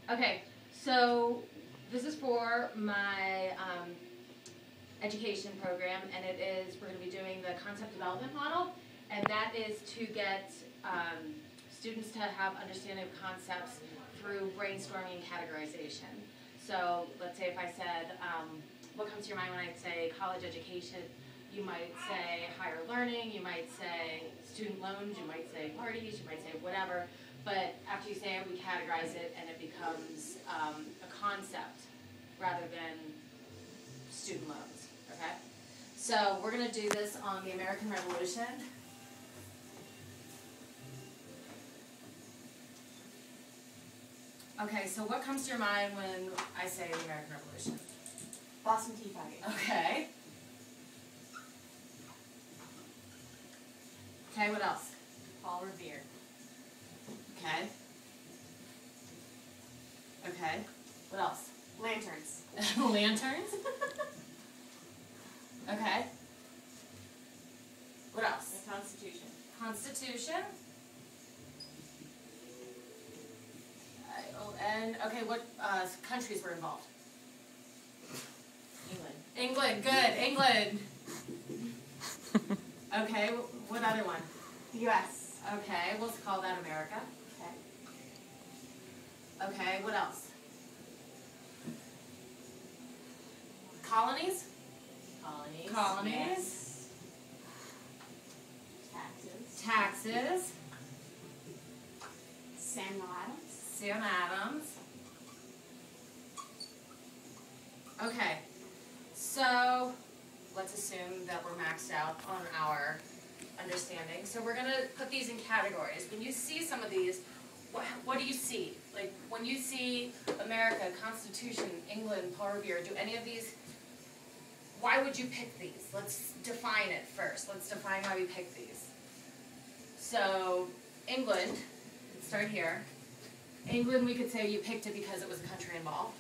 Okay, so this is for my education program, and we're going to be doing the concept development model, and that is to get students to have understanding of concepts through brainstorming and categorization. So let's say if I said, what comes to your mind when I say college education? You might say higher learning, you might say student loans, you might say parties, you might say whatever. But after you say it, we categorize it, and it becomes a concept rather than student loans, okay? So we're going to do this on the American Revolution. Okay, so what comes to your mind when I say the American Revolution? Boston Tea Party. Okay. Okay, what else? Paul Revere. Okay. Okay. What else? Lanterns. Lanterns? Okay. What else? The Constitution. Constitution. And, okay, what countries were involved? England. England, good, England. Okay, what other one? The U.S. Okay, we'll call that America. Okay. Okay, what else? Colonies? Colonies. Colonies. Yes. Taxes. Taxes. Samuel Adams. Sam Adams. Okay, so let's assume that we're maxed out on our understanding. So we're going to put these in categories. When you see some of these, what do you see? Like when you see America, Constitution, England, Paul Revere, do any of these, why would you pick these? Let's define it first. Let's define why we pick these. So England, let's start here. England, we could say you picked it because it was a country involved.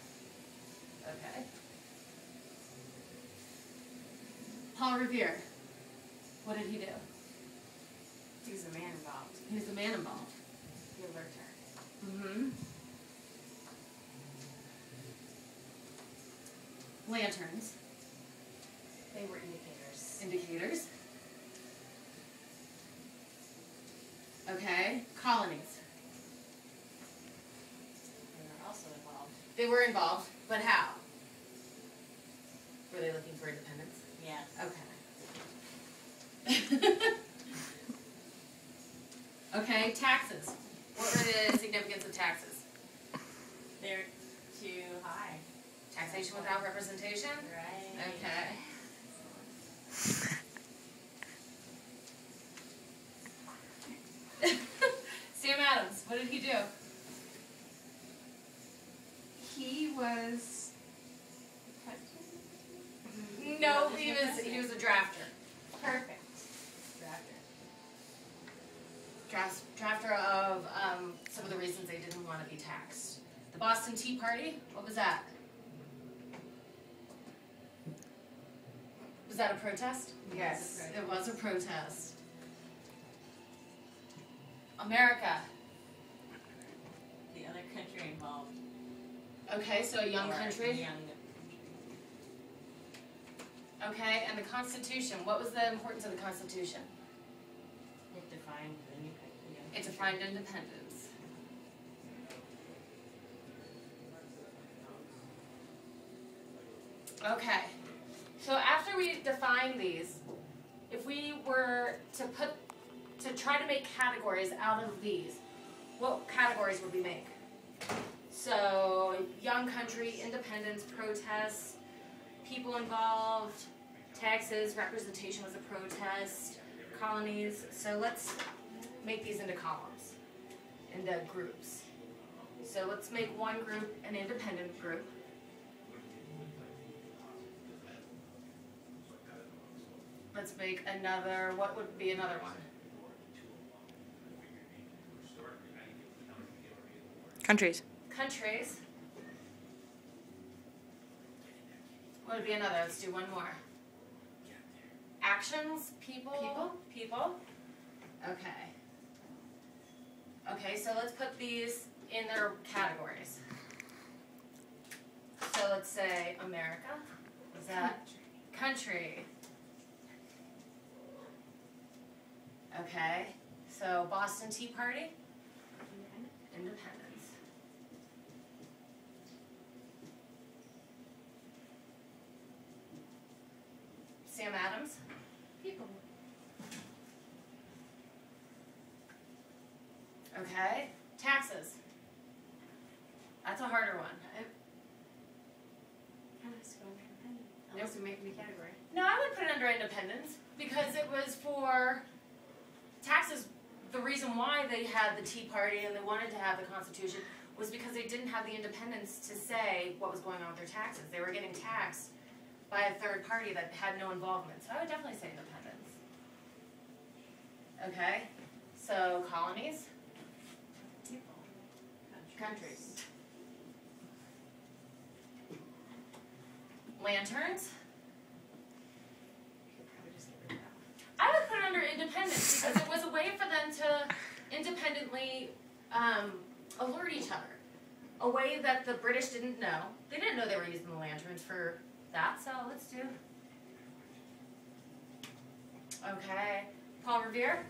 Okay. Paul Revere, what did he do? He was the man involved. He was the man involved. He worked her. Mm-hmm. Lanterns. They were indicators. Indicators. Okay. Colonies. They were also involved. They were involved, but how? Were they looking for independence? Yes. Okay. Okay, taxes. What were the significance of taxes? They're too high. Taxation without representation? Right. Okay. Sam Adams, what did he do? He was. No, he was a drafter. Perfect. Drafter of some of the reasons they didn't want to be taxed. The Boston Tea Party, what was that? Was that a protest? Yes, it was a protest. America. The other country involved. Okay, so a young Or country. Young. Okay, and the Constitution. What was the importance of the Constitution? It defined the new country. It defined independence. Okay, so after we define these, if we were to try to make categories out of these, what categories would we make? So, young country, independence, protests, people involved, taxes, representation was a protest, colonies. So let's make these into columns, into groups. So let's make one group an independent group. Let's make another, what would be another one? Countries. Countries. What would be another? Let's do one more. Actions, people. People. Okay. Okay, so let's put these in their categories. So let's say America. Is that country? Okay. So Boston Tea Party? Independence. Sam Adams? People. Okay. Taxes. That's a harder one. Unless we make a new category. No, I would put it under independence because it was for taxes. The reason why they had the Tea Party and they wanted to have the Constitution was because they didn't have the independence to say what was going on with their taxes. They were getting taxed by a third party that had no involvement. So I would definitely say independence. Okay, so colonies, People. countries, lanterns. Could probably just get rid of that. I would put it under independence because it was a way for them to independently alert each other. A way that the British didn't know. They didn't know they were using the lanterns for that, so let's do. Okay. Paul Revere.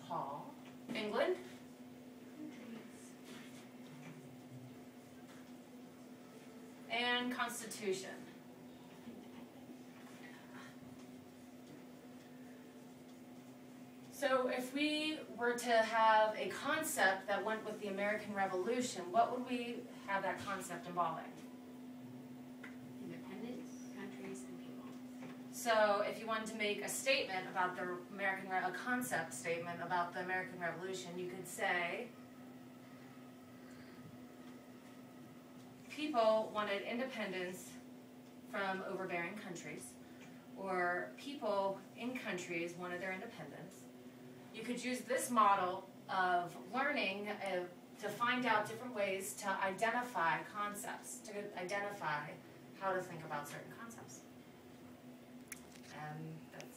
Paul. England. And Constitution. So if we were to have a concept that went with the American Revolution, what would we have that concept involving? Independence, countries, and people. So if you wanted to make a statement about the a concept statement about the American Revolution, you could say, people wanted independence from overbearing countries, or people in countries wanted their independence. You could use this model of learning to find out different ways to identify concepts, to identify how to think about certain concepts. And that's